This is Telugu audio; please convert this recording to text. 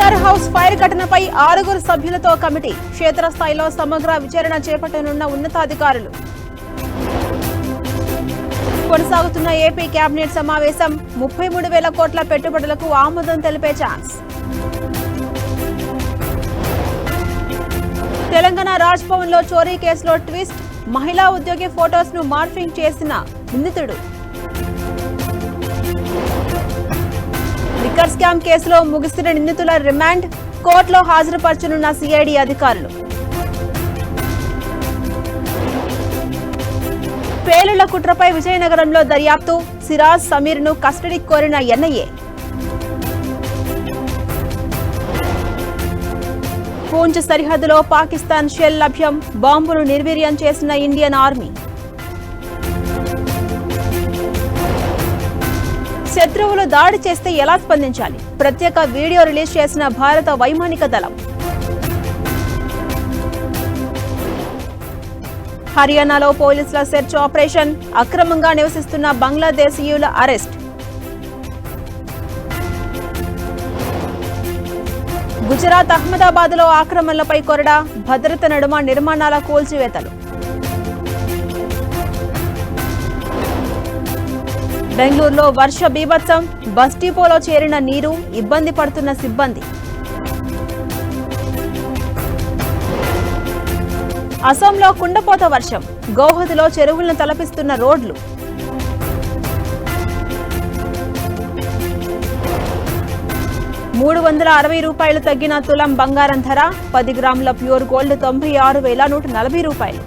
పవర్ హౌస్ ఫైర్ ఘటనపై 6 సభ్యులతో కమిటీ క్షేత్రస్థాయిలో సమగ్ర విచారణ చేపట్టనున్న ఉన్నతాధికారులు. కొనసాగుతున్న ఏపీ కేబినెట్ సమావేశం 33,000 కోట్ల పెట్టుబడులకు ఆమోదం తెలిపే ఛాన్స్. తెలంగాణ రాజ్ భవన్ లో చోరీ కేసులో ట్విస్ట్. మహిళా ఉద్యోగి ఫోటోస్ ను మార్ఫింగ్ చేసిన నిందితుడు. లిక్కర్ స్కామ్ కేసులో ముగిసిన నిందితుల రిమాండ్ కోర్టులో హాజరుపరచనున్న సిఐడి అధికారులు. పేలుళ్ల కుట్రపై విజయనగరంలో దర్యాప్తు. సిరాజ్ సమీర్ ను కస్టడీకి కోరిన ఎన్ఐఏ. పూంచ్ సరిహద్దులో పాకిస్తాన్ షెల్ లభ్యం. బాంబును నిర్వీర్యం చేసిన ఇండియన్ ఆర్మీ. శత్రువులు దాడి చేస్తే ఎలా స్పందించాలి? ప్రత్యేక వీడియో రిలీజ్ చేసిన భారత వైమానిక దళం. హర్యానాలో పోలీసుల సెర్చ్ ఆపరేషన్. అక్రమంగా నివసిస్తున్న బంగ్లాదేశీయుల అరెస్ట్. గుజరాత్ అహ్మదాబాద్ లో ఆక్రమణలపై కొరడా. భద్రత నడుమ నిర్మాణాల కూల్చివేతలు. బెంగళూరులో వర్ష బీభత్సం. బస్ డిపోలో చేరిన నీరు. ఇబ్బంది పడుతున్న సిబ్బంది. అసోంలో కుండపోత వర్షం. గౌహతిలో చెరువులను తలపిస్తున్న రోడ్లు. ₹360 తగ్గిన తులం బంగారం ధర. 10 గ్రాముల ప్యూర్ గోల్డ్ 96,140 రూపాయలు.